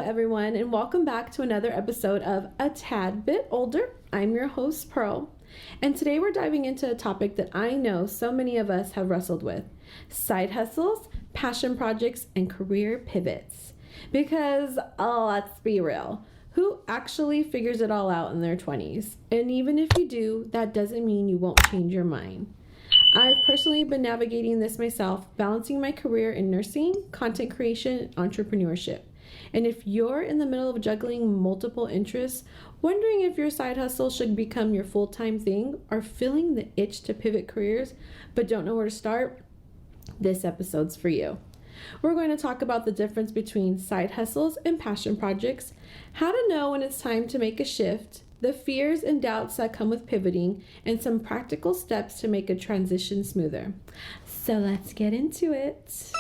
everyone, and welcome back to another episode of A Tad Bit Older. I'm your host, Pearl, and today we're diving into a topic that I know so many of us have wrestled with: side hustles, passion projects, and career pivots. Because, let's be real, who actually figures it all out in their 20s? And even if you do, that doesn't mean you won't change your mind. I've personally been navigating this myself, balancing my career in nursing, content creation, and entrepreneurship. And if you're in the middle of juggling multiple interests, wondering if your side hustle should become your full-time thing, or feeling the itch to pivot careers but don't know where to start, this episode's for you. We're going to talk about the difference between side hustles and passion projects, how to know when it's time to make a shift, the fears and doubts that come with pivoting, and some practical steps to make a transition smoother. So let's get into it.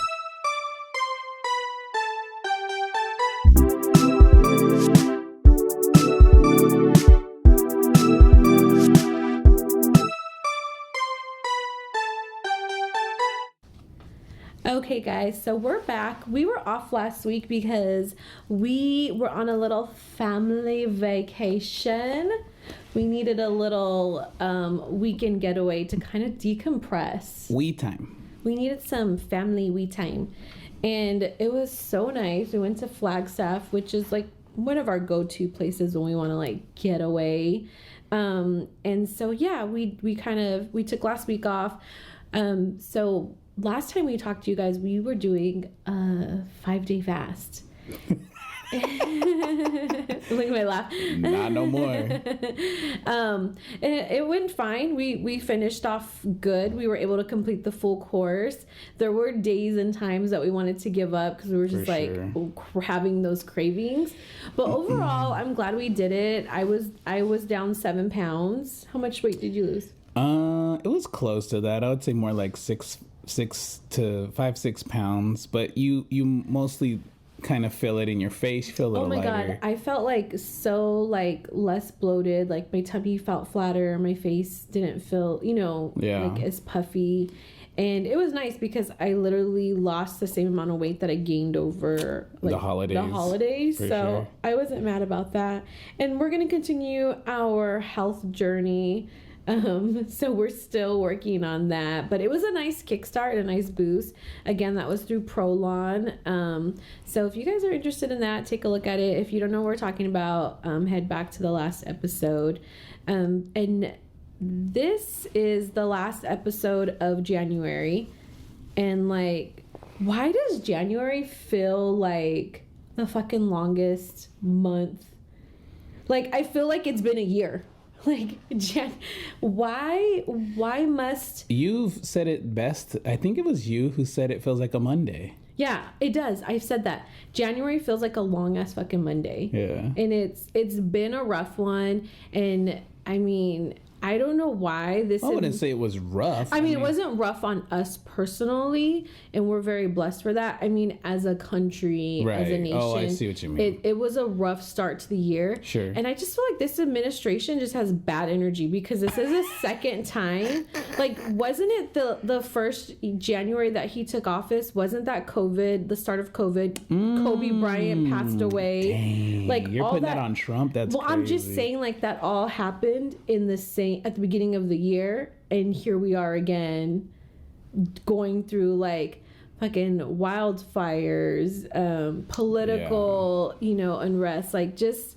Okay guys, so we're back. We were off last week because we were on a little family vacation. We needed a little weekend getaway to kind of decompress. We time. We needed some family we time. And it was so nice. We went to Flagstaff, which is like one of our go-to places when we want to like get away. And so yeah, we took last week off. So last time we talked to you guys, we were doing a 5-day fast. Look at my laugh. Not no more. And it went fine. We finished off good. We were able to complete the full course. There were days and times that we wanted to give up because we were just having those cravings. But overall, I'm glad we did it. I was down 7 pounds. How much weight did you lose? It was close to that. I would say more like 6 to 6 pounds, but you mostly kind of feel it in your face. You feel a little lighter. Oh my god, I felt like so like less bloated. Like my tummy felt flatter. My face didn't feel, like as puffy. And it was nice because I literally lost the same amount of weight that I gained over like, the holidays. So sure. I wasn't mad about that. And we're going to continue our health journey. So we're still working on that, but it was a nice kickstart, a nice boost. Again, that was through Prolon. So if you guys are interested in that, take a look at it. If you don't know what we're talking about, head back to the last episode. And this is the last episode of January. And like, why does January feel like the fucking longest month? Like, I feel like it's been a year. Like, why must... You've said it best. I think it was you who said it feels like a Monday. Yeah, it does. I've said that. January feels like a long-ass fucking Monday. Yeah. And it's been a rough one. And, I mean, I don't know why this... I wouldn't say it was rough. I mean, it wasn't rough on us personally, and we're very blessed for that. I mean, as a country, right. As a nation. Oh, I see what you mean. It was a rough start to the year. Sure. And I just feel like this administration just has bad energy because this is the second time. Like, wasn't it the first January that he took office? Wasn't that COVID, the start of COVID? Kobe Bryant passed away. Dang. Like, you're all putting that on Trump? That's crazy. I'm just saying, like, that all happened in the same at the beginning of the year, and here we are again going through like fucking wildfires, political unrest, like just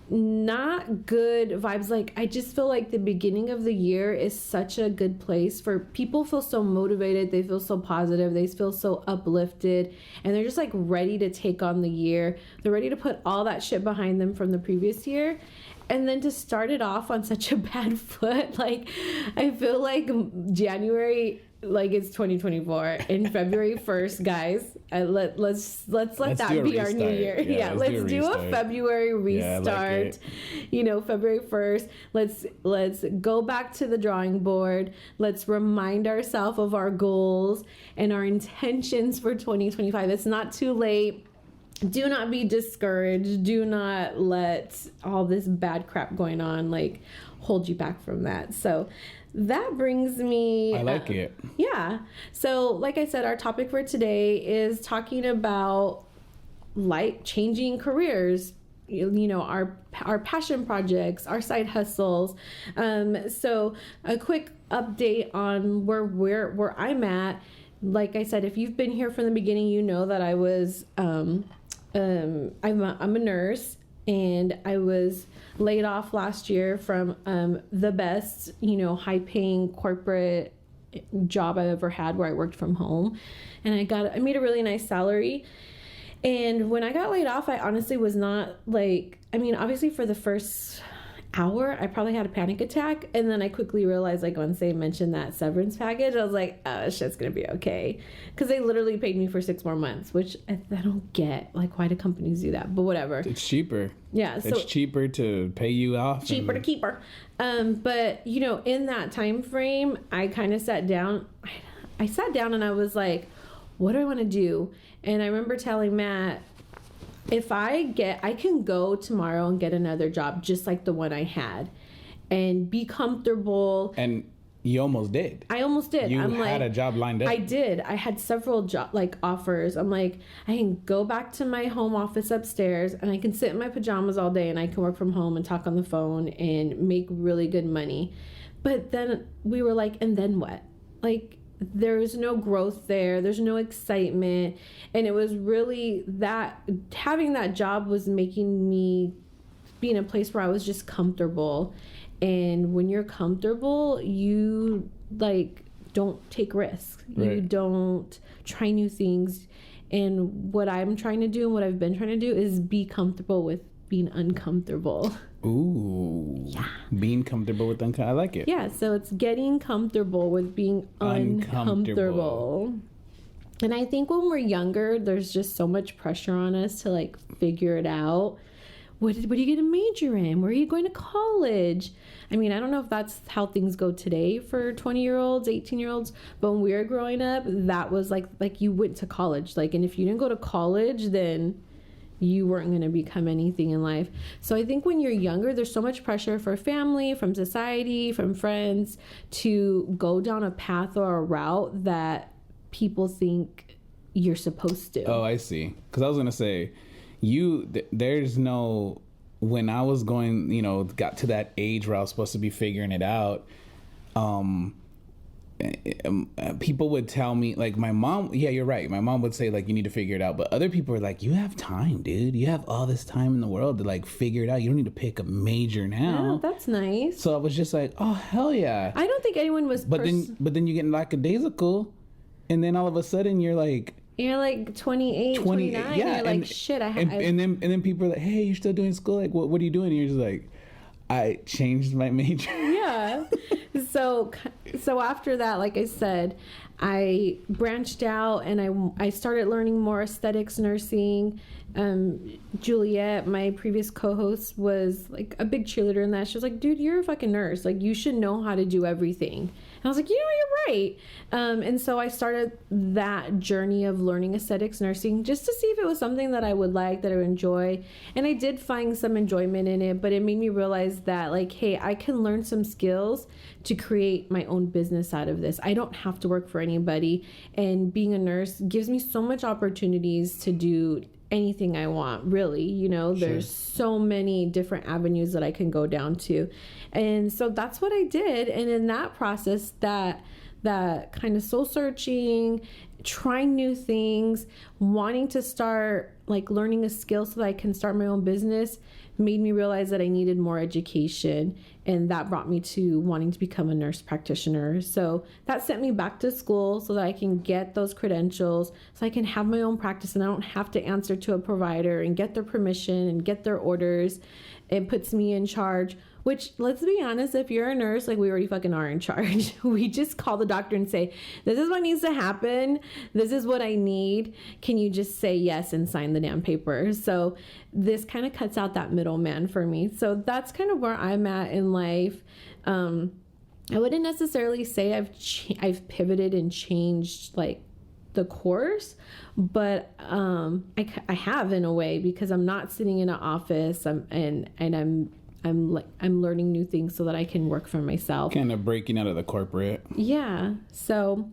not good vibes. Like, I just feel like the beginning of the year is such a good place for people. Feel so motivated, they feel so positive, they feel so uplifted, and they're just like ready to take on the year. They're ready to put all that shit behind them from the previous year. And then to start it off on such a bad foot, like, I feel like January, like, it's 2024. And February 1st, guys, let's let that be our new year. Yeah, let's do a February restart. Yeah, like February 1st, let's go back to the drawing board. Let's remind ourselves of our goals and our intentions for 2025. It's not too late. Do not be discouraged. Do not let all this bad crap going on like hold you back from that. So that brings me... I like it. Yeah. So like I said, our topic for today is talking about like changing careers, you know, our passion projects, our side hustles. So a quick update on where I'm at. Like I said, if you've been here from the beginning, you know that I was I'm a nurse, and I was laid off last year from the best, you know, high paying corporate job I've ever had, where I worked from home, and I made a really nice salary. And when I got laid off, I honestly was not like, I mean, obviously for the first hour, I probably had a panic attack. And then I quickly realized, like, once they mentioned that severance package, I was like, oh, shit's going to be okay. Because they literally paid me for 6 more months, which I don't get. Like, why do companies do that? But whatever. It's cheaper. Yeah. So it's cheaper to pay you off. Cheaper to keep her. But, you know, in that time frame, I kind of sat down. I sat down and I was like, what do I want to do? And I remember telling Matt, if I can go tomorrow and get another job just like the one I had and be comfortable. And you almost did. I almost did. You had a job lined up. I did. I had several offers. I'm like, I can go back to my home office upstairs and I can sit in my pajamas all day and I can work from home and talk on the phone and make really good money. But then we were like, and then what? Like, there's no growth there. There's no excitement. And it was really that having that job was making me be in a place where I was just comfortable. And when you're comfortable, you like don't take risks. Right. You don't try new things. And what I'm trying to do and what I've been trying to do is be comfortable with being uncomfortable. Ooh. Yeah. Being comfortable with uncomfortable. I like it. Yeah, so it's getting comfortable with being uncomfortable. And I think when we're younger, there's just so much pressure on us to like figure it out. What are you going to major in? Where are you going to college? I mean, I don't know if that's how things go today for 20-year-olds, 18-year-olds, but when we were growing up, that was like you went to college. Like, and if you didn't go to college, then you weren't going to become anything in life. So I think when you're younger, there's so much pressure for family, from society, from friends to go down a path or a route that people think you're supposed to. Oh, I see. Because I was going to say, there's no, when I was going, you know, got to that age where I was supposed to be figuring it out, people would tell me, like, my mom, yeah, you're right, my mom would say, like, you need to figure it out, but other people are like, you have time, dude, you have all this time in the world to like figure it out, you don't need to pick a major now. Yeah, that's nice. So I was just like, oh, hell yeah. I don't think anyone was but then you get lackadaisical, and then all of a sudden you're like 28, 29, yeah, you're like, shit, and then people are like, hey, you're still doing school, like, what are you doing? And you're just like, I changed my major. Yeah. So after that, like I said, I branched out and I started learning more aesthetics nursing. Juliet, my previous co-host, was like a big cheerleader in that. She was like, dude, you're a fucking nurse. Like, you should know how to do everything. And I was like, you know, you're right. And so I started that journey of learning aesthetics nursing just to see if it was something that I would like, that I would enjoy. And I did find some enjoyment in it, but it made me realize that, like, hey, I can learn some skills to create my own business out of this. I don't have to work for anybody. And being a nurse gives me so much opportunities to do anything I want, really. You know, there's so many different avenues that I can go down to. And so that's what I did. And in that process, that kind of soul searching, trying new things, wanting to start like learning a skill so that I can start my own business, made me realize that I needed more education. And that brought me to wanting to become a nurse practitioner. So that sent me back to school so that I can get those credentials, so I can have my own practice and I don't have to answer to a provider and get their permission and get their orders. It puts me in charge, which, let's be honest, if you're a nurse, like, we already fucking are in charge. We just call the doctor and say, this is what needs to happen. This is what I need. Can you just say yes and sign the damn paper? So this kind of cuts out that middleman for me. So that's kind of where I'm at in life. I wouldn't necessarily say I've pivoted and changed like the course, but I have in a way, because I'm not sitting in an office. I'm learning new things so that I can work for myself. Kind of breaking out of the corporate. Yeah. So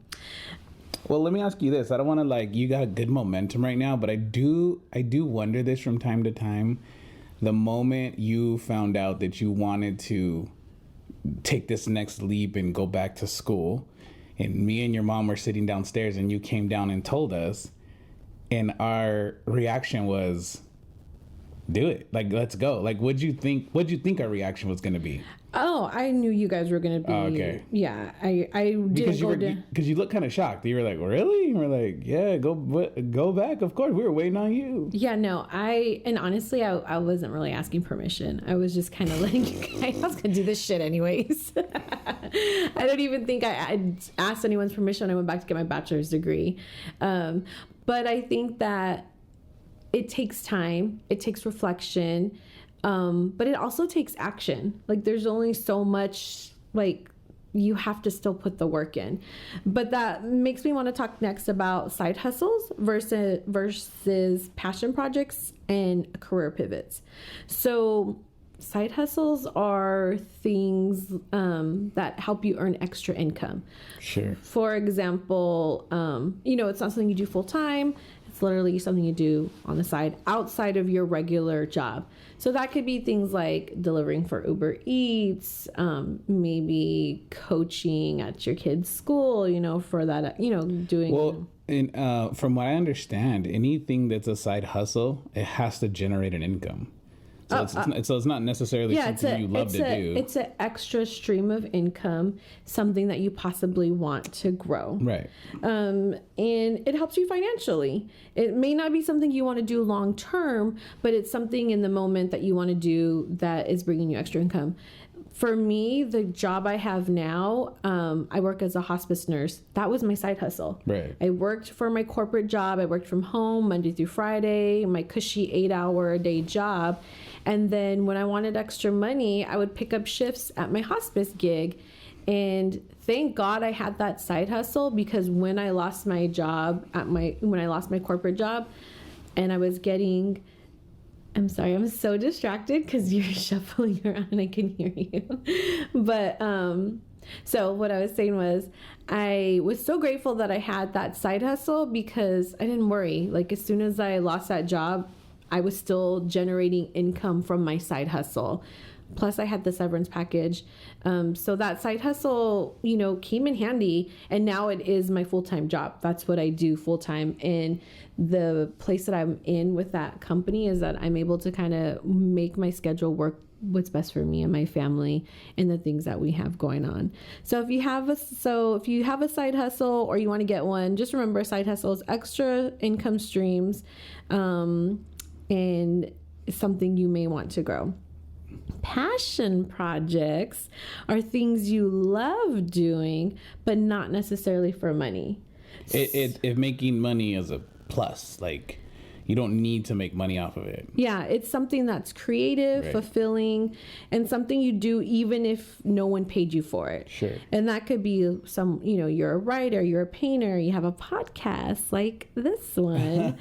Well, let me ask you this. I don't want to like, you got good momentum right now, but I do wonder this from time to time. The moment you found out that you wanted to take this next leap and go back to school, and me and your mom were sitting downstairs and you came down and told us, and our reaction was, do it. Like, let's go. Like, what'd you think our reaction was going to be? Oh, I knew you guys were gonna be. Oh, okay. Yeah, I didn't because you look kind of shocked. You were like, really? And we're like, yeah, go back. Of course, we were waiting on you. Yeah, no, and honestly, I wasn't really asking permission. I was just kind of letting you guys. I was gonna do this shit anyways. I don't even think I asked anyone's permission when I went back to get my bachelor's degree. But I think that it takes time. It takes reflection. But it also takes action. Like, there's only so much, like, you have to still put the work in. But that makes me want to talk next about side hustles versus passion projects and career pivots. So side hustles are things that help you earn extra income. Sure. For example, it's not something you do full time. It's literally something you do on the side outside of your regular job. So that could be things like delivering for Uber Eats, maybe coaching at your kid's school, for that, doing. Well, and from what I understand, anything that's a side hustle, it has to generate an income. So it's not necessarily something you love to do. It's an extra stream of income, something that you possibly want to grow. Right. And it helps you financially. It may not be something you want to do long term, but it's something in the moment that you want to do that is bringing you extra income. For me, the job I have now, I work as a hospice nurse. That was my side hustle. Right. I worked for my corporate job. I worked from home Monday through Friday, my cushy 8-hour-a-day job. And then when I wanted extra money, I would pick up shifts at my hospice gig. And thank God I had that side hustle, because when I lost my job when I lost my corporate job, and I was getting, I'm sorry, I'm so distracted because you're shuffling around and I can hear you. But so what I was saying was, I was so grateful that I had that side hustle, because I didn't worry. Like, as soon as I lost that job, I was still generating income from my side hustle. Plus, I had the severance package. So that side hustle, came in handy. And now it is my full-time job. That's what I do full-time. And the place that I'm in with that company is that I'm able to kind of make my schedule work what's best for me and my family and the things that we have going on. So if you have a side hustle or you want to get one, just remember, side hustles, extra income streams, and something you may want to grow. Passion projects are things you love doing, but not necessarily for money. If making money is a plus, like, you don't need to make money off of it. Yeah, it's something that's creative, right, fulfilling, and something you do even if no one paid you for it. Sure. And that could be you're a writer, you're a painter, you have a podcast like this one.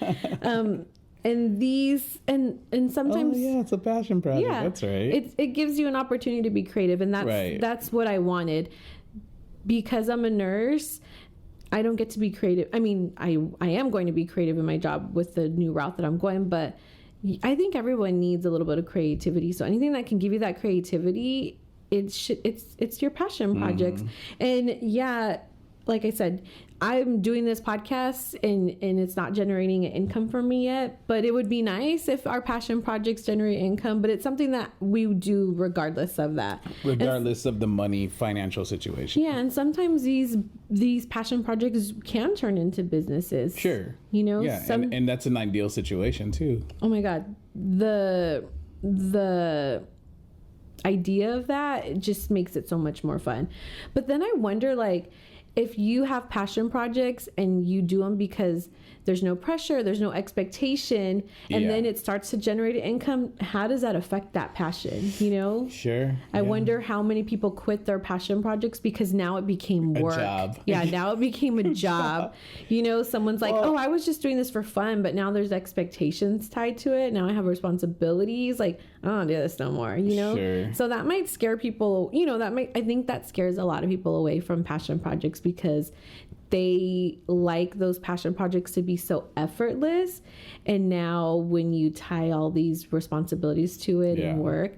And these and sometimes, oh yeah, it's a passion project. Yeah, that's right. It gives you an opportunity to be creative, and that's what I wanted. Because I'm a nurse, I don't get to be creative. I mean, I am going to be creative in my job with the new route that I'm going, but I think everyone needs a little bit of creativity. So anything that can give you that creativity, it's your passion projects. And yeah, like I said, I'm doing this podcast and it's not generating an income for me yet, but it would be nice if our passion projects generate income, but it's something that we do regardless of that. Regardless of the money financial situation. Yeah, and sometimes these passion projects can turn into businesses. Sure. Yeah, and that's an ideal situation too. Oh my God. The idea of that, it just makes it so much more fun. But then I wonder, like, if you have passion projects and you do them because there's no pressure, there's no expectation, and then it starts to generate income, how does that affect that passion? Sure. I wonder how many people quit their passion projects because now it became work. A job. Yeah, now it became a job. Someone's like, I was just doing this for fun, but now there's expectations tied to it. Now I have responsibilities. Like, I don't do this no more, Sure. So that might scare people, I think that scares a lot of people away from passion projects because they like those passion projects to be so effortless. And now when you tie all these responsibilities to it and work,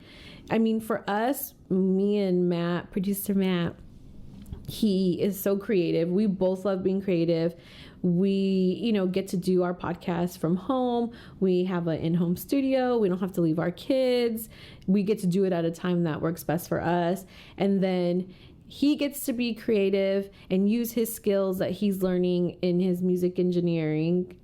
I mean, for us, me and Matt, producer Matt, he is so creative. We both love being creative. We, you know, get to do our podcast from home. We have an in-home studio. We don't have to leave our kids. We get to do it at a time that works best for us. And then he gets to be creative and use his skills that he's learning in his music engineering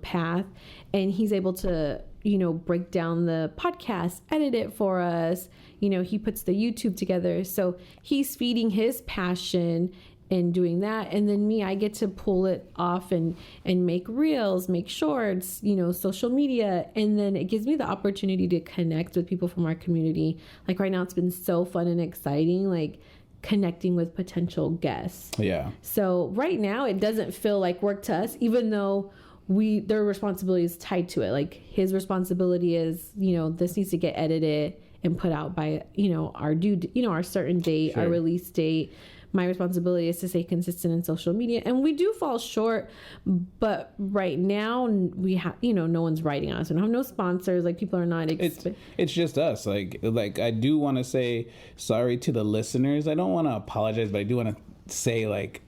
path. And he's able to, you know, break down the podcast, edit it for us. You know, he puts the YouTube together. So he's feeding his passion and doing that. And then me, I get to pull it off and make reels, make shorts, you know, social media. And then it gives me the opportunity to connect with people from our community. Like right now, it's been so fun and exciting, like connecting with potential guests. Yeah. So right now it doesn't feel like work to us, even though their responsibility is tied to it. Like his responsibility is, you know, this needs to get edited and put out by, you know, our certain date, our release date. My responsibility is to stay consistent in social media, and we do fall short. But right now we have, you know, no one's writing on us. We don't have no sponsors. Like people are not. It's just us. Like I do want to say sorry to the listeners. I don't want to apologize, but I do want to say like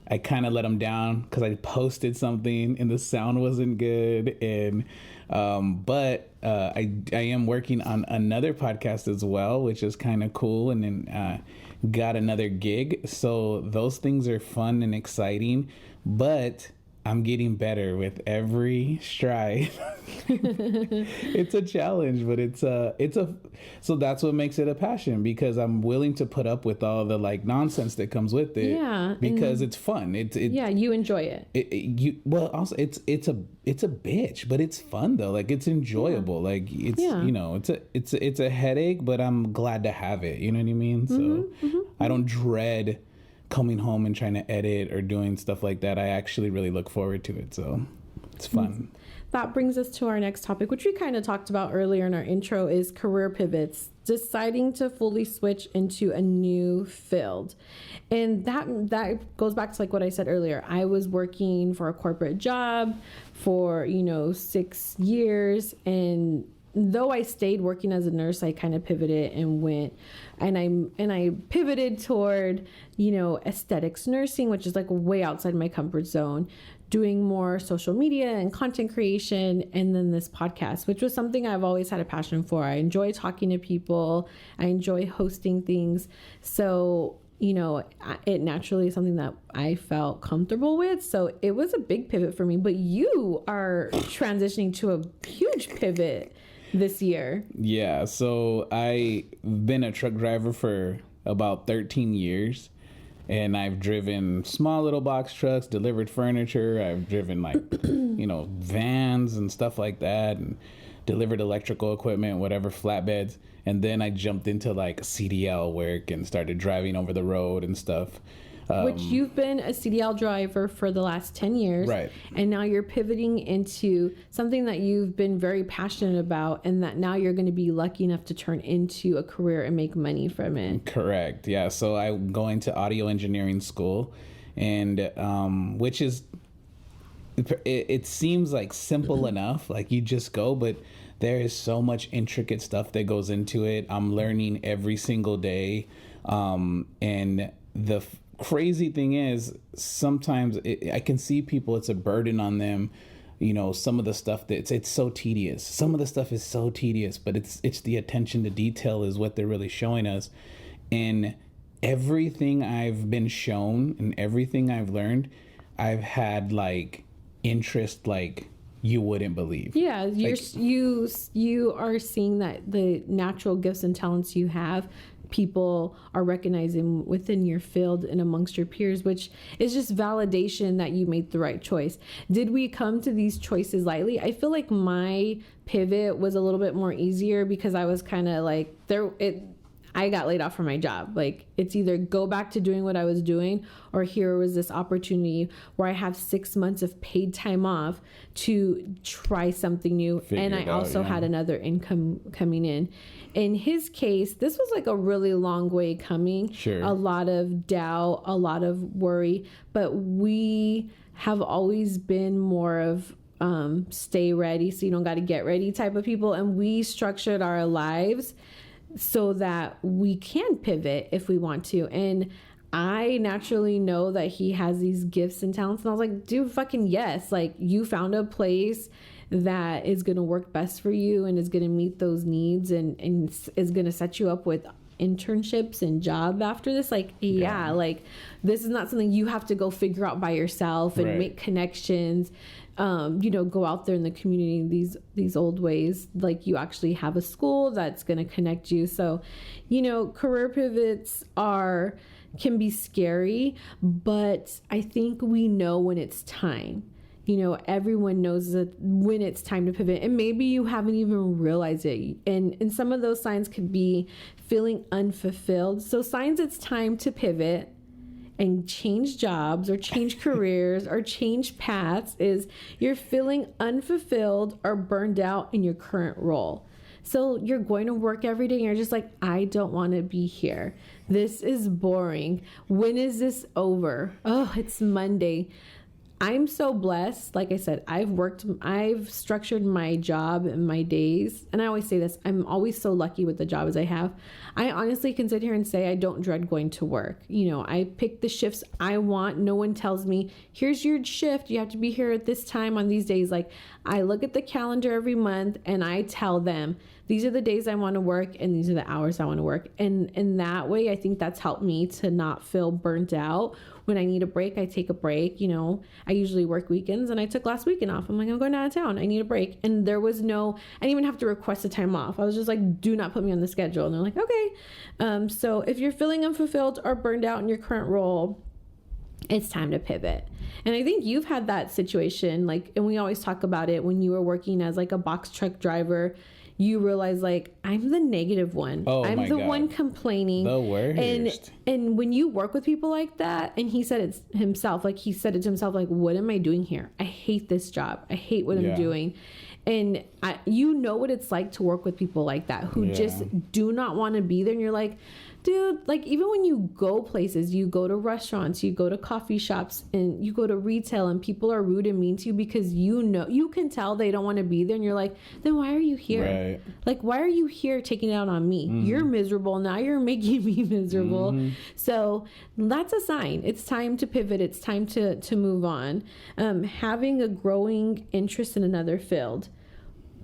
I kind of let them down because I posted something and the sound wasn't good. And but I am working on another podcast as well, which is kind of cool. And then got another gig. So those things are fun and exciting, but I'm getting better with every stride. It's a challenge, but so that's what makes it a passion, because I'm willing to put up with all the like nonsense that comes with it. Yeah, because it's fun. Yeah, you enjoy it. Also it's a bitch, but it's fun though. Like it's enjoyable. Yeah. Like it's you know, it's a headache, but I'm glad to have it. You know what I mean? So I don't dread coming home and trying to edit or doing stuff like that. I actually really look forward to it. So it's fun. That brings us to our next topic, which we kind of talked about earlier in our intro, is career pivots, deciding to fully switch into a new field. And that goes back to like what I said earlier. I was working for a corporate job for, 6 years, and though I stayed working as a nurse, I kind of pivoted and went, and I pivoted toward, aesthetics nursing, which is like way outside my comfort zone, doing more social media and content creation, and then this podcast, which was something I've always had a passion for. I enjoy talking to people. I enjoy hosting things. So, it naturally is something that I felt comfortable with. So it was a big pivot for me, but you are transitioning to a huge pivot this year. Yeah, so I've been a truck driver for about 13 years, and I've driven small little box trucks, delivered furniture. I've driven like, vans and stuff like that, and delivered electrical equipment, whatever, flatbeds. And then I jumped into like CDL work and started driving over the road and stuff. Which you've been a CDL driver for the last 10 years. Right. And now you're pivoting into something that you've been very passionate about, and that now you're going to be lucky enough to turn into a career and make money from it. Correct. Yeah. So I'm going to audio engineering school, and which is, it seems like simple enough, like you just go, but there is so much intricate stuff that goes into it. I'm learning every single day. And the crazy thing is, sometimes I can see people, it's a burden on them. Some of the stuff that it's so tedious. Some of the stuff is so tedious, but it's the attention to detail is what they're really showing us. And everything I've been shown and everything I've learned, I've had like interest, like you wouldn't believe. Yeah, you are seeing that the natural gifts and talents you have, people are recognizing within your field and amongst your peers, which is just validation that you made the right choice. Did we come to these choices lightly? I feel like my pivot was a little bit more easier because I was kind of like I got laid off from my job. Like, it's either go back to doing what I was doing, or here was this opportunity where I have 6 months of paid time off to try something new. And I also had another income coming in. In his case, this was like a really long way coming. Sure. A lot of doubt, a lot of worry. But we have always been more of stay ready so you don't got to get ready type of people. And we structured our lives so that we can pivot if we want to. And I naturally know that he has these gifts and talents. And I was like, dude, fucking yes. Like, you found a place that is going to work best for you and is going to meet those needs and is going to set you up with internships and job after this. Like, yeah, like, this is not something you have to go figure out by yourself and make connections. Go out there in the community these old ways. Like, you actually have a school that's going to connect you. So, career pivots can be scary, but I think we know when it's time. Everyone knows that when it's time to pivot, and maybe you haven't even realized it. And some of those signs could be feeling unfulfilled. So signs it's time to pivot and change jobs or change careers or change paths is you're feeling unfulfilled or burned out in your current role. So you're going to work every day and you're just like, I don't want to be here. This is boring. When is this over? Oh, it's Monday. I'm so blessed. Like I said, I've structured my job and my days. And I always say this, I'm always so lucky with the jobs I have. I honestly can sit here and say I don't dread going to work. I pick the shifts I want. No one tells me, here's your shift. You have to be here at this time on these days. Like, I look at the calendar every month and I tell them, these are the days I want to work and these are the hours I want to work. And in that way, I think that's helped me to not feel burnt out. When I need a break, I take a break. I usually work weekends and I took last weekend off. I'm like, I'm going out of town. I need a break. And there was I didn't even have to request a time off. I was just like, do not put me on the schedule. And they're like, okay. So if you're feeling unfulfilled or burned out in your current role, it's time to pivot. And I think you've had that situation, and we always talk about it when you were working as like a box truck driver. You realize, like, I'm the negative one. I'm the one complaining. The worst. And when you work with people like that, and he said it himself, like, what am I doing here? I hate this job. I hate what I'm doing. And you know what it's like to work with people like that who just do not want to be there. And you're like, dude, like, even when you go places, you go to restaurants, you go to coffee shops, and you go to retail, and people are rude and mean to you because you can tell they don't want to be there. And you're like, then why are you here? Right. Like, why are you here taking it out on me? Mm-hmm. You're miserable. Now you're making me miserable. Mm-hmm. So that's a sign. It's time to pivot. It's time to move on. Having a growing interest in another field.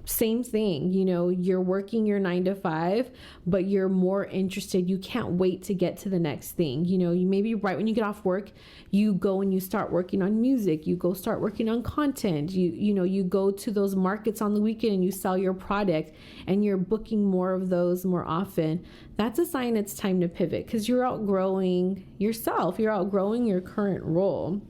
Same thing, you're working your 9 to 5, but you're more interested. You can't wait to get to the next thing. You maybe right when you get off work, you go and you start working on music. You go start working on content. You go to those markets on the weekend and you sell your product and you're booking more of those more often. That's a sign it's time to pivot because you're outgrowing yourself. You're outgrowing your current role.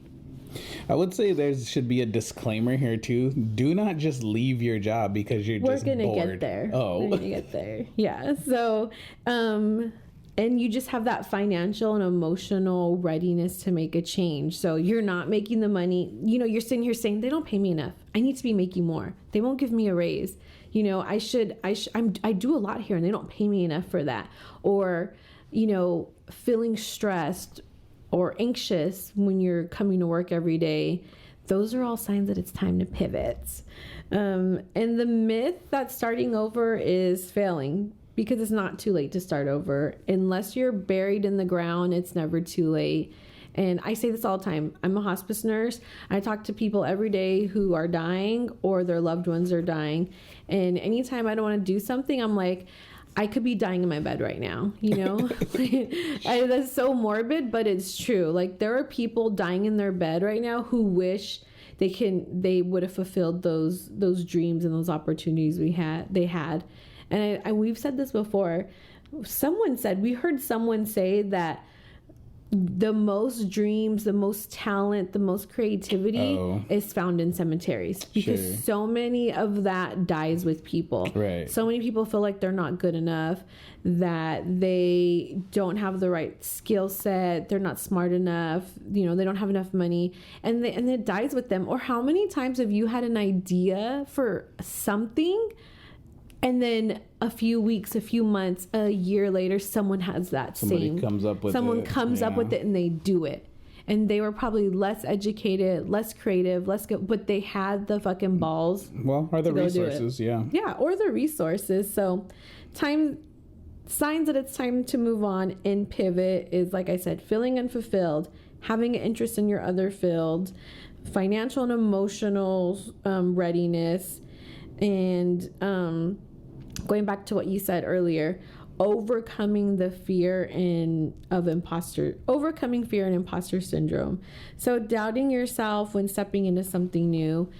I would say there should be a disclaimer here too. Do not just leave your job because you're just bored. We're gonna get there. We're gonna get there. Yeah. So, and you just have that financial and emotional readiness to make a change. So you're not making the money. You're sitting here saying they don't pay me enough. I need to be making more. They won't give me a raise. I do a lot here and they don't pay me enough for that. Or, feeling stressed or anxious when you're coming to work every day, those are all signs that it's time to pivot. And the myth that starting over is failing, because it's not too late to start over. Unless you're buried in the ground, it's never too late. And I say this all the time. I'm a hospice nurse. I talk to people every day who are dying or their loved ones are dying. And anytime I don't want to do something, I'm like, I could be dying in my bed right now, That's so morbid, but it's true. Like, there are people dying in their bed right now who wish they would have fulfilled those dreams and those opportunities they had. And we've said this before. We heard someone say that the most dreams, the most talent, the most creativity is found in cemeteries, because so many of that dies with people. Right. So many people feel like they're not good enough, that they don't have the right skill set, they're not smart enough, they don't have enough money, and it dies with them. Or how many times have you had an idea for something, and then a few weeks, a few months, a year later, someone has that comes up with it and they do it. And they were probably less educated, less creative, less good, but they had the fucking balls. Well, or the resources, yeah. Yeah, or the resources. So signs that it's time to move on and pivot is, like I said, feeling unfulfilled, having an interest in your other field, financial and emotional readiness, and going back to what you said earlier, overcoming fear and imposter syndrome. So doubting yourself when stepping into something new.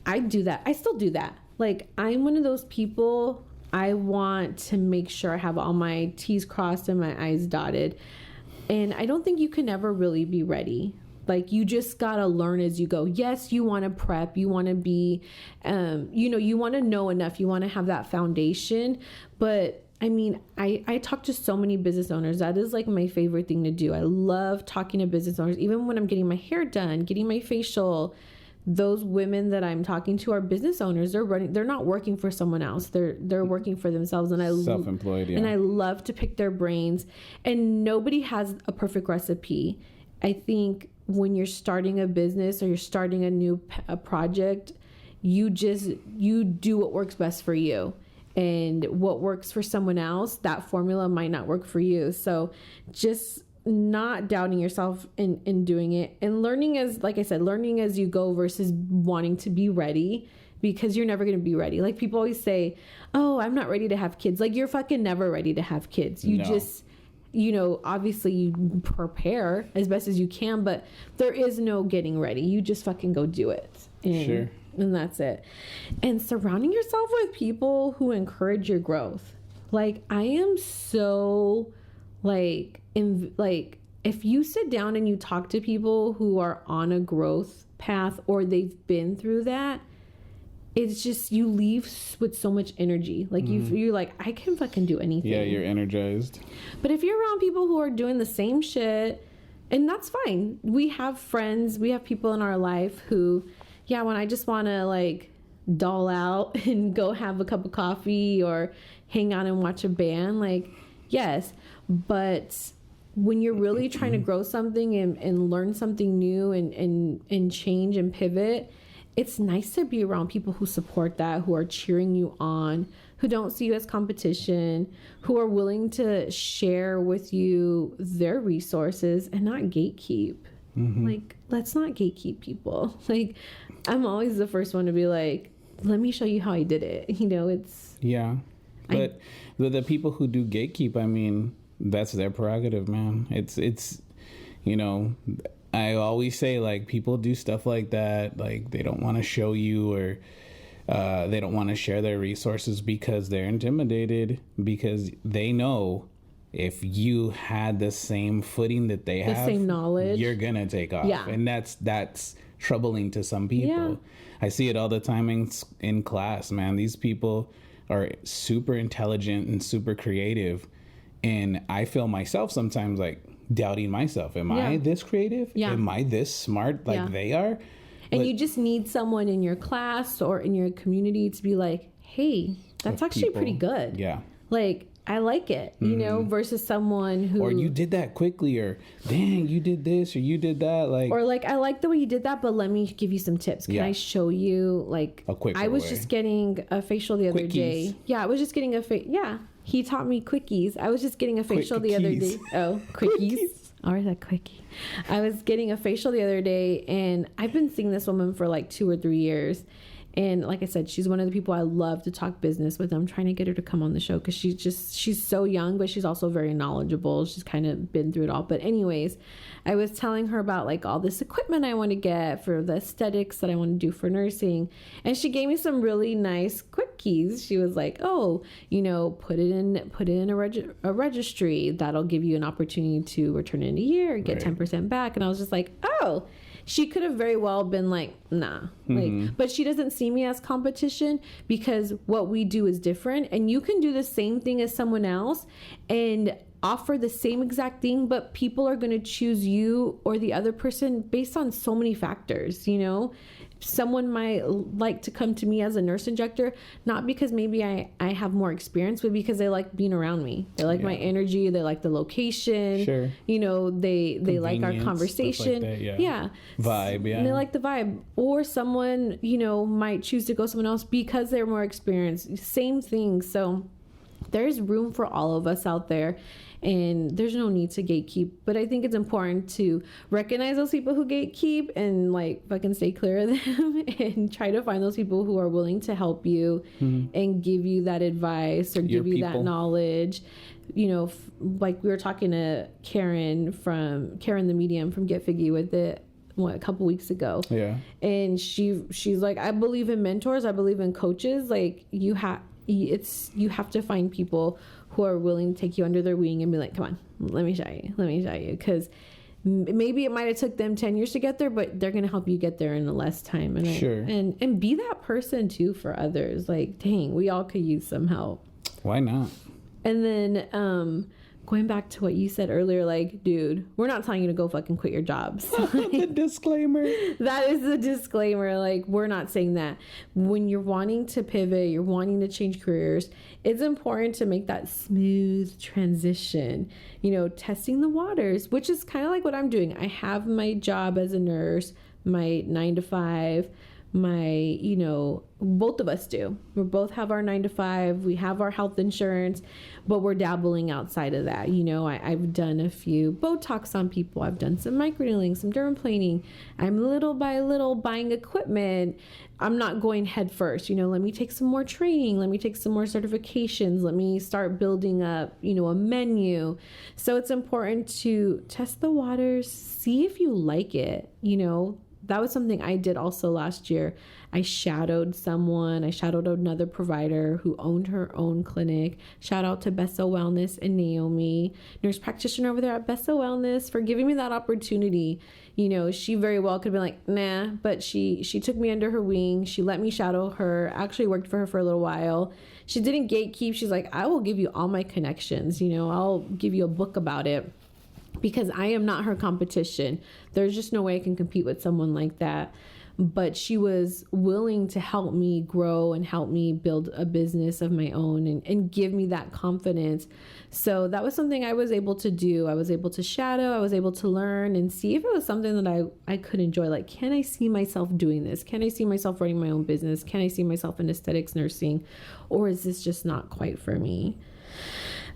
I do that. I still do that. Like, I'm one of those people, I want to make sure I have all my T's crossed and my I's dotted. And I don't think you can ever really be ready. Like, you just gotta learn as you go. Yes, you want to prep, you want to be, you want to know enough, you want to have that foundation. But I mean, I talk to so many business owners. That is like my favorite thing to do. I love talking to business owners. Even when I'm getting my hair done, getting my facial, those women that I'm talking to are business owners. They're not working for someone else. They're working for themselves. And self-employed, yeah. And I love to pick their brains. And nobody has a perfect recipe. I think when you're starting a business or you're starting a project, you do what works best for you. And what works for someone else, that formula might not work for you. So just not doubting yourself in doing it, and learning as you go versus wanting to be ready, because you're never going to be ready. Like, people always say, oh, I'm not ready to have kids. Like, you're fucking never ready to have kids. You just, obviously you prepare as best as you can, but there is no getting ready. You just fucking go do it. Sure. And that's it. And surrounding yourself with people who encourage your growth. Like, I am so if you sit down and you talk to people who are on a growth path or they've been through that, it's just, you leave with so much energy. Like, you're like, I can fucking do anything. Yeah, you're energized. But if you're around people who are doing the same shit, and that's fine. We have friends, we have people in our life who, yeah, when I just want to like doll out and go have a cup of coffee or hang out and watch a band, like, yes. But when you're really trying to grow something and learn something new and change and pivot, it's nice to be around people who support that, who are cheering you on, who don't see you as competition, who are willing to share with you their resources and not gatekeep. Like, let's not gatekeep people. Like, I'm always the first one to be like, let me show you how I did it. It's... Yeah. But the people who do gatekeep, I mean, that's their prerogative, man. It's I always say, like, people do stuff like that, like, they don't want to show you, or they don't want to share their resources because they're intimidated, because they know if you had the same footing that they have, the same knowledge, you're gonna take off. Yeah. And that's troubling to some people. Yeah. I see it all the time in class, man. These people are super intelligent and super creative, and I feel myself sometimes like doubting myself. Am I this creative? Yeah. Am I this smart like they are? And you just need someone in your class or in your community to be like, hey, that's actually pretty good. Yeah. Like, I like it, versus someone who... Or you did that quickly, or dang, you did this, or you did that. Like, or like, I like the way you did that, but let me give you some tips. Can I show you, like... A quicker I was way. just getting a facial the other Quickies. day. Yeah, I was just getting he taught me quickies. I was just getting a facial the other day. Oh, quickies. Or that quickie. I was getting a facial the other day, and I've been seeing this woman for like 2 or 3 years. And like I said, she's one of the people I love to talk business with. I'm trying to get her to come on the show because she's so young, but she's also very knowledgeable. She's kind of been through it all. But anyways, I was telling her about like all this equipment I want to get for the aesthetics that I want to do for nursing. And she gave me some really nice quick keys. She was like, oh, you know, put it in a registry. That'll give you an opportunity to return in a year, get 10% back. And I was just like, oh, she could have very well been like, nah, like, but she doesn't see me as competition because what we do is different. And you can do the same thing as someone else and offer the same exact thing, but people are going to choose you or the other person based on so many factors. You know, someone might like to come to me as a nurse injector, not because maybe I have more experience, but because they like being around me. They like my energy. They like the location. Sure. You know, they like our conversation. Like that, yeah. Vibe. Yeah. And they like the vibe. Or someone, you know, might choose to go someone else because they're more experienced. Same thing. So there's room for all of us out there. And there's no need to gatekeep, but I think it's important to recognize those people who gatekeep and like fucking stay clear of them and try to find those people who are willing to help you and give you that advice or give you that knowledge. You know, like we were talking to Karen the Medium from Get Figgy with it a couple weeks ago. Yeah. And she's like, I believe in mentors. I believe in coaches. Like you have to find people who are willing to take you under their wing and be like, come on, let me show you. Because maybe it might have took them 10 years to get there, but they're going to help you get there in less time. And and be that person too for others. Like, dang, we all could use some help. Why not? And then going back to what you said earlier, like, dude, we're not telling you to go fucking quit your jobs. The disclaimer. That is the disclaimer. Like, we're not saying that. When you're wanting to pivot, you're wanting to change careers, it's important to make that smooth transition, you know, testing the waters, which is kind of like what I'm doing. I have my job as a nurse, my 9 to 5, you know, both of us do. We both have our 9 to 5. We have our health insurance, but we're dabbling outside of that. You know, I've done a few Botox on people. I've done some microneedling, some dermaplaning. I'm little by little buying equipment. I'm not going head first. You know, let me take some more training. Let me take some more certifications. Let me start building up, you know, a menu. So it's important to test the waters, see if you like it, you know. That was something I did also last year. I shadowed another provider who owned her own clinic. Shout out to Bessa Wellness and Naomi, nurse practitioner over there at Bessa Wellness, for giving me that opportunity. You know, she very well could have been like, nah, but she took me under her wing. She let me shadow her, actually worked for her for a little while. She didn't gatekeep. She's like, I will give you all my connections. You know, I'll give you a book about it. Because I am not her competition. There's just no way I can compete with someone like that. But she was willing to help me grow and help me build a business of my own and give me that confidence. So that was something I was able to do. I was able to shadow. I was able to learn and see if it was something that I could enjoy. Like, can I see myself doing this? Can I see myself running my own business? Can I see myself in aesthetics nursing? Or is this just not quite for me?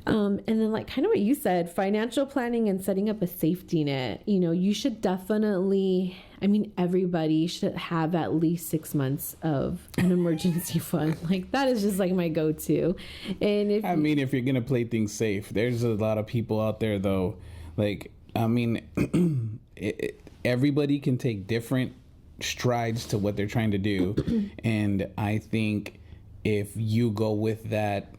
And then like kind of what you said, financial planning and setting up a safety net. You know, you should definitely, I mean, everybody should have at least 6 months of an emergency fund. Like that is just like my go-to. And if you're going to play things safe, there's a lot of people out there though. Like, I mean, everybody can take different strides to what they're trying to do. And I think if you go with that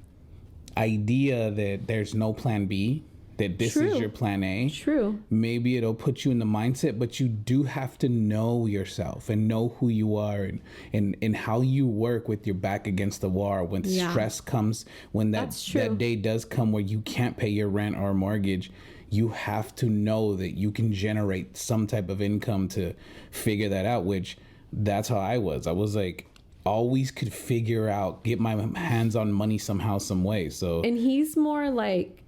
idea that there's no plan B, that this is your plan A. True. Maybe it'll put you in the mindset, but you do have to know yourself and know who you are and how you work with your back against the wall when stress comes, when that day does come where you can't pay your rent or mortgage. You have to know that you can generate some type of income to figure that out, which that's how I was. I was like, always could figure out, get my hands on money somehow, some way. So, and he's more like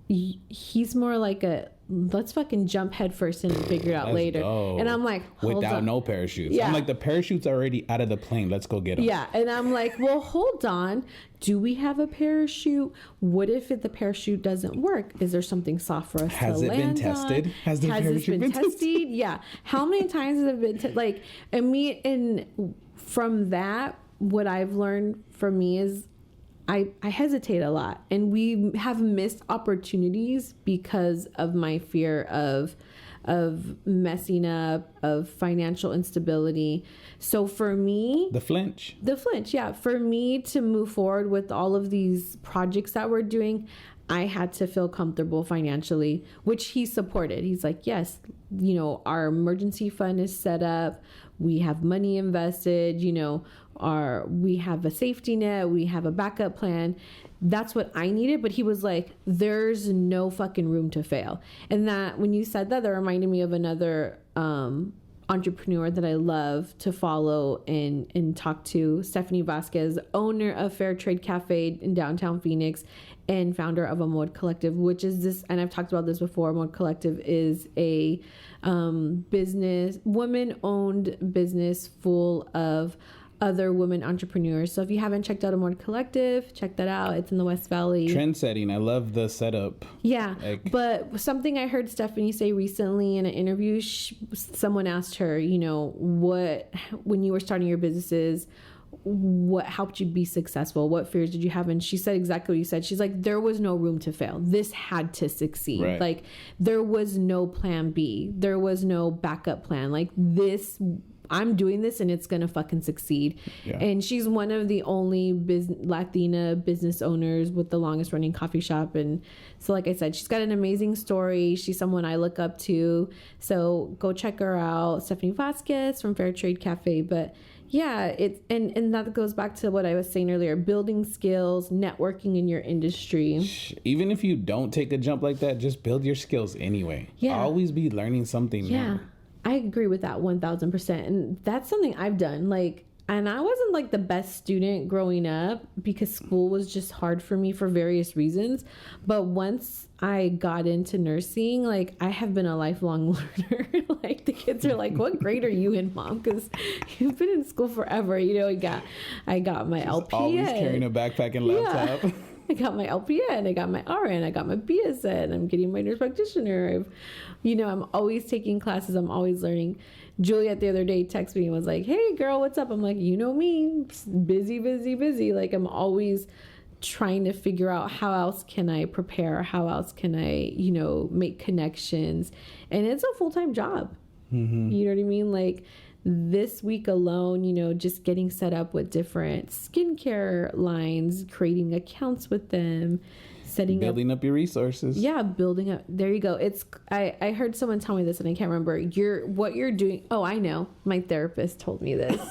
a let's fucking jump head first in and figure it out later. Go. And I'm like, without no parachutes. Yeah. I'm like, the parachute's already out of the plane. Let's go get them. Yeah. And I'm like, well, hold on. Do we have a parachute? What if the parachute doesn't work? Is there something soft for us to land on? Has it been tested? Has this been tested? Yeah. How many times has it been tested? And from that, what I've learned from me is I hesitate a lot, and we have missed opportunities because of my fear of of messing up, of financial instability. So for me, The flinch. yeah. For me to move forward with all of these projects that we're doing, I had to feel comfortable financially, which he supported. He's like, yes, our emergency fund is set up. We have money invested, we have a safety net. We have a backup plan. That's what I needed. But he was like, there's no fucking room to fail. And that when you said that reminded me of another, entrepreneur that I love to follow and talk to, Stephanie Vasquez, owner of Fair Trade Cafe in downtown Phoenix and founder of Amod Collective, which is this, and I've talked about this before. Amod Collective is a woman-owned business full of other women entrepreneurs. So if you haven't checked out Amod Collective, check that out. It's in the West Valley. Trend setting. I love the setup. Yeah. But something I heard Stephanie say recently in an interview, someone asked her, when you were starting your businesses, what helped you be successful? What fears did you have? And she said exactly what you said. She's like, there was no room to fail. This had to succeed. Right. Like, there was no plan B. There was no backup plan. Like, this, I'm doing this and it's gonna fucking succeed. Yeah. And she's one of the only Latina business owners with the longest running coffee shop. And so, like I said, she's got an amazing story. She's someone I look up to. So go check her out, Stephanie Vasquez from Fair Trade Cafe. But yeah, it's and that goes back to what I was saying earlier: building skills, networking in your industry. Even if you don't take a jump like that, just build your skills anyway. Yeah, always be learning something. Yeah. New. I agree with that 1000%. And that's something I've done. And I wasn't like the best student growing up because school was just hard for me for various reasons. But once I got into nursing, I have been a lifelong learner. The kids are like, what grade are you in, Mom? Because you've been in school forever. I got my LPN. Always carrying a backpack and laptop. Yeah. I got my LPN, I got my RN, I got my BSN, I'm getting my nurse practitioner. I'm always taking classes, I'm always learning. Juliet the other day texted me and was like, hey girl, what's up? I'm like, me, busy. I'm always trying to figure out how else can I prepare, how else can I, make connections. And it's a full-time job. Mm-hmm. You know what I mean? This week alone, just getting set up with different skincare lines, creating accounts with them, building up your resources. Yeah, building up. There you go. I heard someone tell me this and I can't remember. What you're doing. Oh, I know. My therapist told me this.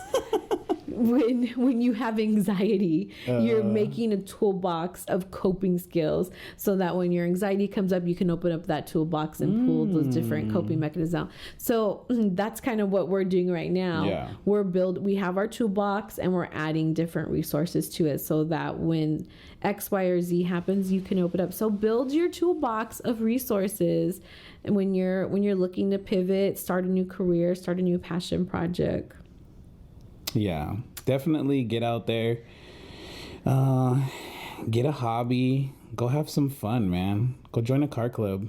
When you have anxiety, you're making a toolbox of coping skills so that when your anxiety comes up, you can open up that toolbox and pull those different coping mechanisms out. So that's kind of what we're doing right now. Yeah. We have our toolbox and we're adding different resources to it so that when X, Y, or Z happens, you can open up. So build your toolbox of resources. And when you're looking to pivot, start a new career, start a new passion project. Yeah, definitely get out there, get a hobby, go have some fun, man. Go join a car club.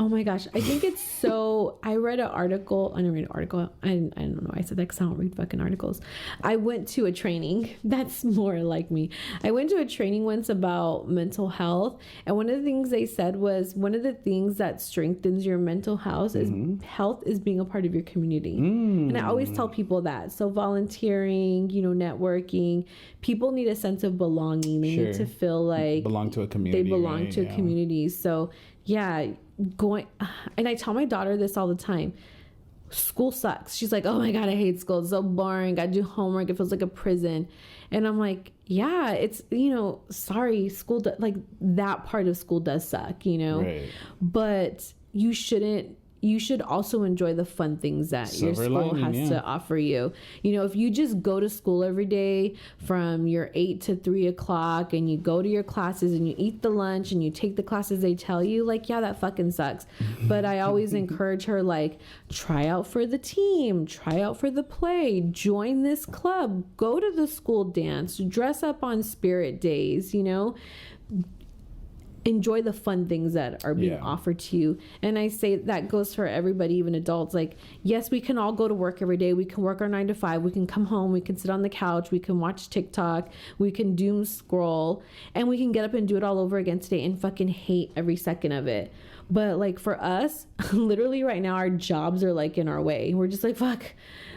Oh my gosh, I think it's so. I read an article. I didn't read an article. I don't know why I said that because I don't read fucking articles. I went to a training. That's more like me. I went to a training once about mental health, and one of the things they said was one of the things that strengthens your mental health is being a part of your community. And I always tell people that. So volunteering, networking. People need a sense of belonging. They need to feel like belong to a community. They belong to a community. So yeah. And I tell my daughter this all the time. School sucks. She's like, oh my God, I hate school. It's so boring. Gotta do homework. It feels like a prison. And I'm like, yeah, it's, sorry, school, that part of school does suck, Right. But you should also enjoy the fun things that your school has to offer you. If you just go to school every day from your 8 to 3 o'clock and you go to your classes and you eat the lunch and you take the classes they tell you, yeah, that fucking sucks. But I always encourage her, try out for the team, try out for the play, join this club, go to the school dance, dress up on spirit days, enjoy the fun things that are being Yeah. offered to you. And I say that goes for everybody, even adults. Like, yes, we can all go to work every day. We can work our 9 to 5. We can come home. We can sit on the couch. We can watch TikTok. We can doom scroll, and we can get up and do it all over again today and fucking hate every second of it. But like for us, literally right now, our jobs are like in our way. We're just like, fuck.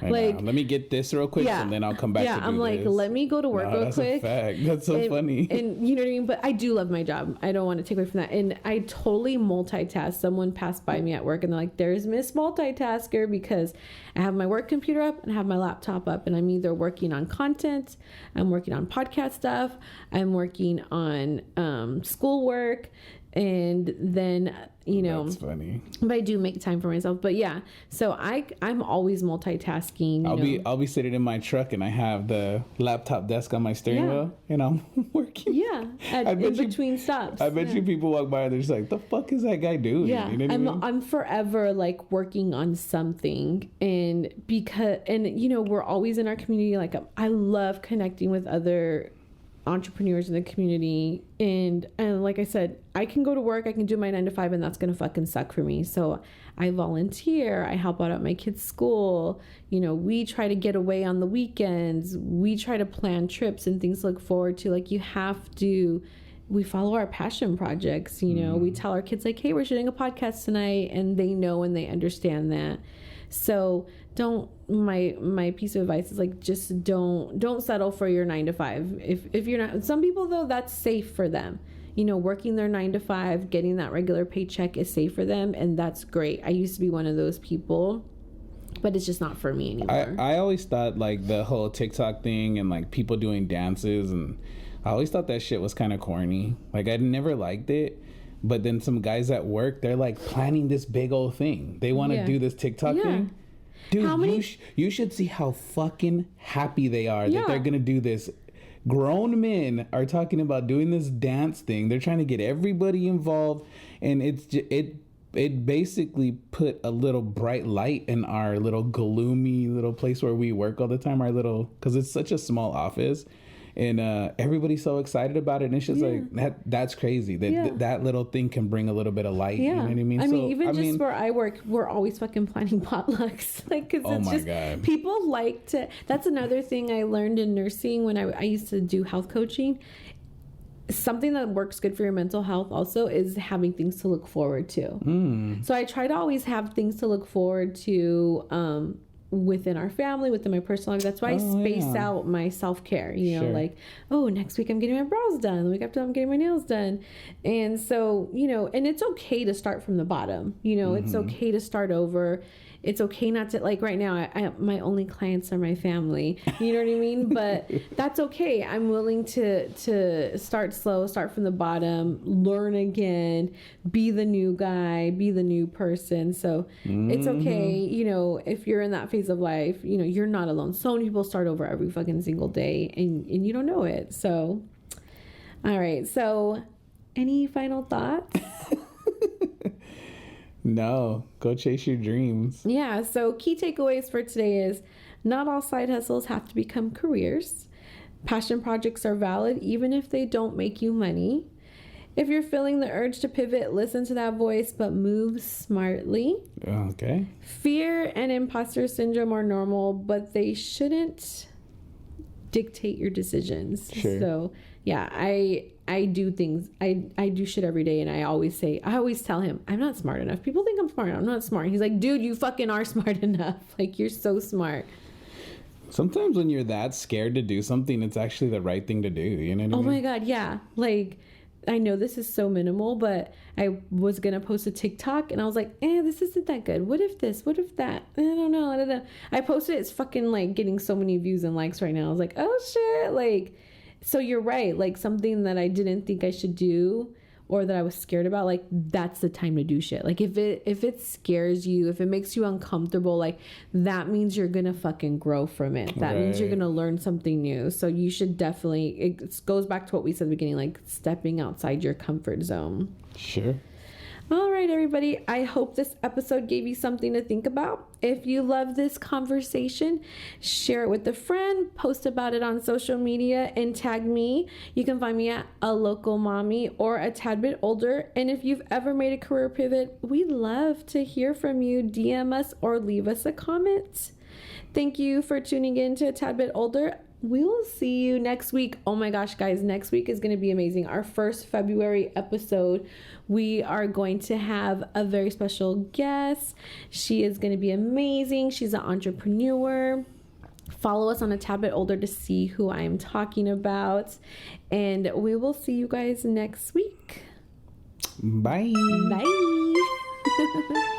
Let me get this real quick, and then I'll come back. Yeah, I'm like, let me go to work real that's quick. A fact. That's so funny. And you know what I mean? But I do love my job. I don't want to take away from that. And I totally multitask. Someone passed by me at work and they're like, there's Miss Multitasker, because I have my work computer up and I have my laptop up, and I'm either working on content, I'm working on podcast stuff, I'm working on schoolwork, and then That's funny. but I do make time for myself. But yeah, so I'm always multitasking. I'll be sitting in my truck and I have the laptop desk on my steering wheel, and I'm working. Yeah, in between stops. I bet you people walk by and they're just like, the fuck is that guy doing? Yeah, you know what I mean? I'm forever like working on something, and we're always in our community. Like, I love connecting with other entrepreneurs in the community, and like I said, I can go to work, I can do my 9 to 5, and that's gonna fucking suck for me. So I volunteer, I help out at my kids' school, we try to get away on the weekends, we try to plan trips and things to look forward to. Like, we follow our passion projects, we tell our kids like, hey, we're shooting a podcast tonight, and they know and they understand that. So my piece of advice is like, just don't settle for your 9 to 5. If you're not, some people though, that's safe for them. Working their 9 to 5, getting that regular paycheck is safe for them, and that's great. I used to be one of those people, but it's just not for me anymore. I always thought like the whole TikTok thing and like people doing dances, and I always thought that shit was kind of corny. Like, I never liked it. But then some guys at work, they're like planning this big old thing. They want to do this TikTok thing. Dude, you should see how fucking happy they are that they're going to do this. Grown men are talking about doing this dance thing. They're trying to get everybody involved. And it basically put a little bright light in our little gloomy little place where we work all the time. Because it's such a small office. And everybody's so excited about it, and it's just like that's crazy that little thing can bring a little bit of light. You know what I mean? Just where I work, we're always fucking planning potlucks, like, because God, people like to. That's another thing I learned in nursing when I used to do health coaching. Something that works good for your mental health also is having things to look forward to. So I try to always have things to look forward to. Within our family, within my personal life. That's why I space out my self-care, like, next week I'm getting my brows done, the week after I'm getting my nails done. And so, and it's okay to start from the bottom, it's okay to start over. It's okay not to, like, right now, my only clients are my family, you know what I mean? But that's okay. I'm willing to start slow, start from the bottom, learn again, be the new guy, be the new person. So it's okay, if you're in that phase of life, you're not alone. So many people start over every fucking single day, and you don't know it. So, all right. So, any final thoughts? No, go chase your dreams. Yeah, so key takeaways for today is not all side hustles have to become careers. Passion projects are valid even if they don't make you money. If you're feeling the urge to pivot, listen to that voice, but move smartly. Okay. Fear and imposter syndrome are normal, but they shouldn't dictate your decisions. Sure. So, yeah, I do things. I do shit every day, and I always tell him, I'm not smart enough. People think I'm smart. I'm not smart. He's like, dude, you fucking are smart enough. Like, you're so smart. Sometimes when you're that scared to do something, it's actually the right thing to do. You know what I mean? Oh my God, yeah. Like, I know this is so minimal, but I was going to post a TikTok, and I was like, this isn't that good. What if this? What if that? I don't know. I posted it. It's fucking, like, getting so many views and likes right now. I was like, oh, shit. Like, so you're right. Like, something that I didn't think I should do or that I was scared about, like, that's the time to do shit. Like, if it scares you, if it makes you uncomfortable, like, that means you're gonna fucking grow from it. That means you're gonna learn something new. So you should definitely, it goes back to what we said at the beginning, like, stepping outside your comfort zone. Sure. All right, everybody. I hope this episode gave you something to think about. If you love this conversation, share it with a friend, post about it on social media, and tag me. You can find me at A Local Mommy or A Tad Bit Older. And if you've ever made a career pivot, we'd love to hear from you. DM us or leave us a comment. Thank you for tuning in to A Tad Bit Older. We will see you next week. Oh my gosh, guys, next week is going to be amazing. Our first February episode, we are going to have a very special guest. She is going to be amazing. She's an entrepreneur. Follow us on A Tad Bit Older to see who I am talking about. And we will see you guys next week. Bye. Bye.